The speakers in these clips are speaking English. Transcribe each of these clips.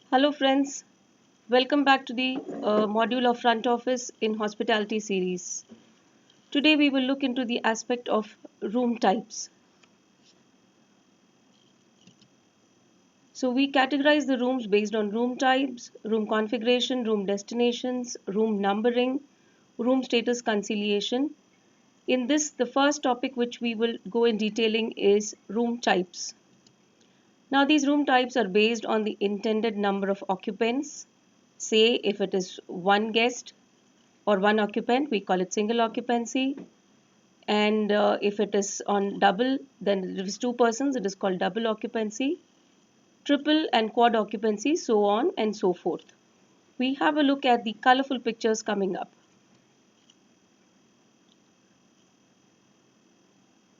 Hello friends, welcome back to the module of front office in hospitality series. Today we will look into the aspect of room types. So we categorize the rooms based on room types, room configuration, room destinations, room numbering, room status conciliation. In this, the first topic which we will go in detailing is room types. Now these room types are based on the intended number of occupants. Say if it is one guest or one occupant, we call it single occupancy. And if it is on double, then it is two persons, it is called double occupancy. Triple and quad occupancy, so on and so forth. We have a look at the colorful pictures coming up.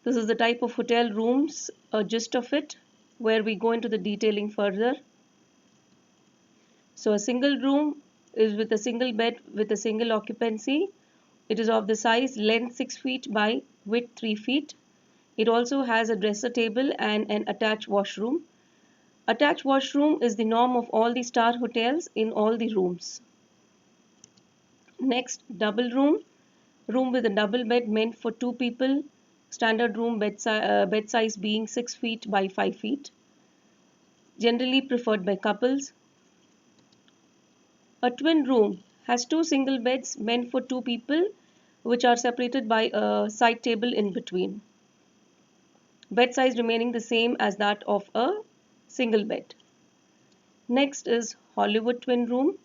This is the type of hotel rooms, a gist of it, where we go into the detailing further. So a single room is with a single bed with a single occupancy. It is of the size length 6 feet by width 3 feet. It also has a dresser table and an attached washroom. Attached washroom is the norm of all the star hotels in all the rooms. Next, double room. Room with a double bed meant for two people. Standard room bed size being 6 feet by 5 feet. Generally preferred by couples. A twin room has two single beds meant for two people, which are separated by a side table in between. Bed size remaining the same as that of a single bed. Next is Hollywood twin room.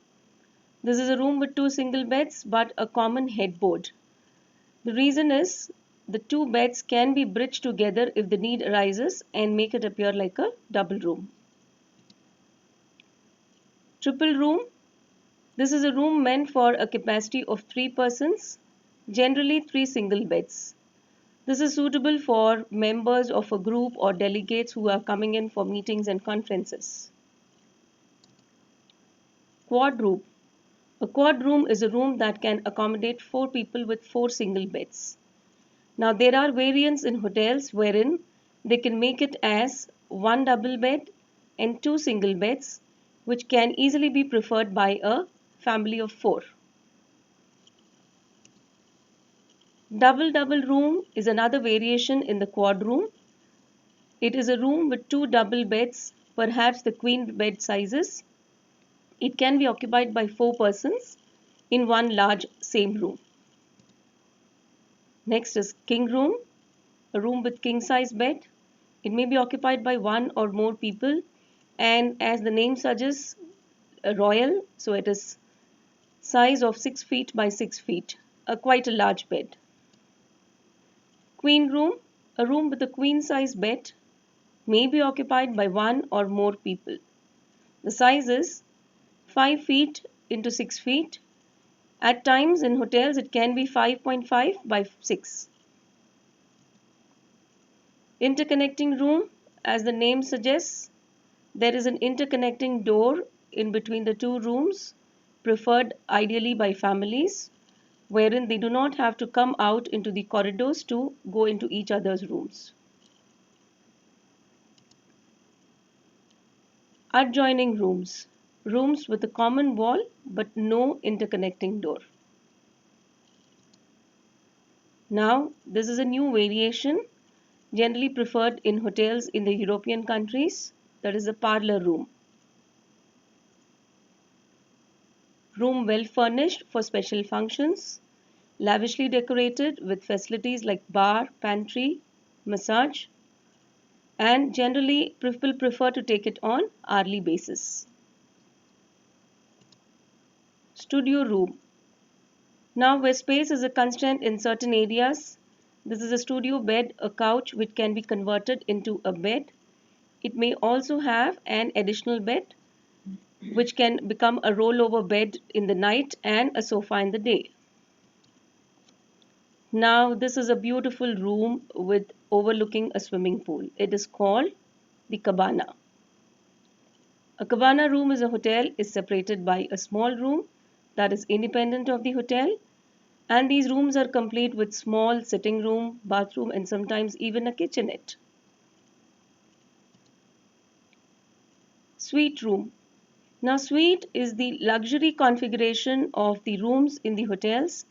This is a room with two single beds but a common headboard. The reason is the two beds can be bridged together if the need arises and make it appear like a double room. Triple room. This is a room meant for a capacity of 3 persons, generally 3 single beds. This is suitable for members of a group or delegates who are coming in for meetings and conferences. Quad room. A quad room is a room that can accommodate 4 people with 4 single beds. Now there are variants in hotels wherein they can make it as one double bed and 2 single beds, which can easily be preferred by a family of 4. Double room is another variation in the quad room. It is a room with 2 double beds, perhaps the queen bed sizes. It can be occupied by 4 persons in one large same room. Next is king room, a room with king size bed. It may be occupied by one or more people, and as the name suggests, a royal, so it is size of 6 feet by 6 feet, quite a large bed. Queen room, a room with a queen size bed, may be occupied by one or more people. The size is 5 feet into 6 feet. At times in hotels it can be 5.5 by 6. Interconnecting room, as the name suggests, there is an interconnecting door in between the two rooms, preferred ideally by families, wherein they do not have to come out into the corridors to go into each other's rooms. Adjoining rooms, rooms with a common wall but no interconnecting door. Now, this is a new variation generally preferred in hotels in the European countries, that is a parlor room. Room well furnished for special functions, lavishly decorated with facilities like bar, pantry, massage, and generally people prefer to take it on hourly basis. Studio room. Now where space is a constraint in certain areas, this is a studio bed, a couch which can be converted into a bed. It may also have an additional bed which can become a rollover bed in the night and a sofa in the day. Now this is a beautiful room with overlooking a swimming pool. It is called the cabana. A cabana room is a hotel is separated by a small room that is independent of the hotel, and these rooms are complete with small sitting room, bathroom, and sometimes even a kitchenette. Suite room. Now, suite is the luxury configuration of the rooms in the hotels.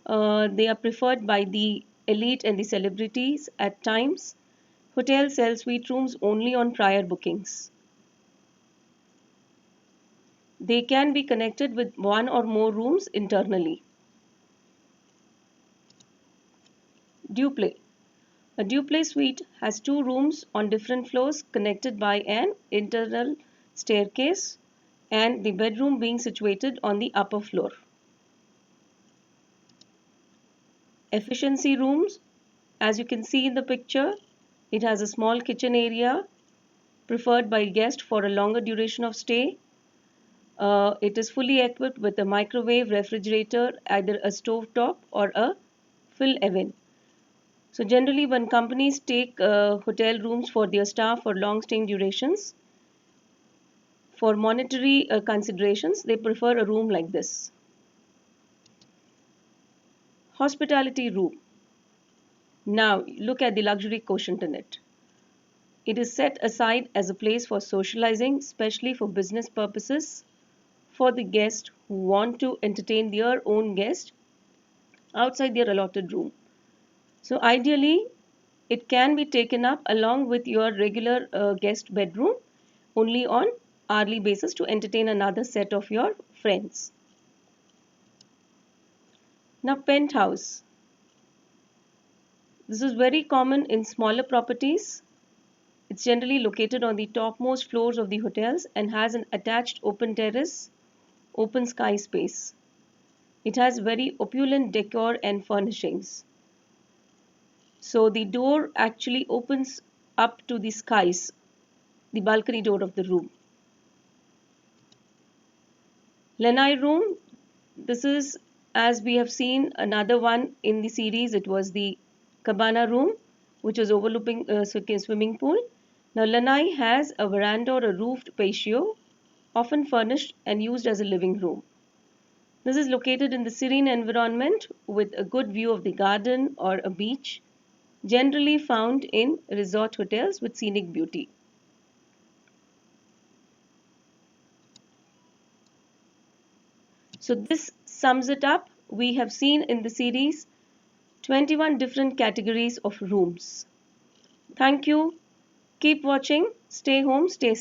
They are preferred by the elite and the celebrities at times. Hotels sell suite rooms only on prior bookings. They can be connected with one or more rooms internally. Duplex. A duplex suite has two rooms on different floors connected by an internal staircase and the bedroom being situated on the upper floor. Efficiency rooms. As you can see in the picture, it has a small kitchen area preferred by guests for a longer duration of stay. It is fully equipped with a microwave, refrigerator, either a stove top or a fill oven. So generally when companies take hotel rooms for their staff for long staying durations, for monetary considerations, they prefer a room like this. Hospitality room. Now look at the luxury quotient in it. It is set aside as a place for socializing, especially for business purposes, for the guests who want to entertain their own guests outside their allotted room. So ideally, it can be taken up along with your regular guest bedroom only on hourly basis to entertain another set of your friends. Now, penthouse. This is very common in smaller properties. It's generally located on the topmost floors of the hotels and has an attached open terrace, open sky space. It has very opulent decor and furnishings. So the door actually opens up to the skies, the balcony door of the room. Lanai room, this is, as we have seen another one in the series, it was the Cabana room, which is overlooking a swimming pool. Now Lanai has a veranda or a roofed patio, often furnished and used as a living room. This is located in the serene environment with a good view of the garden or a beach, generally found in resort hotels with scenic beauty. So this sums it up. We have seen in the series 21 different categories of rooms. Thank you. Keep watching. Stay home, stay safe.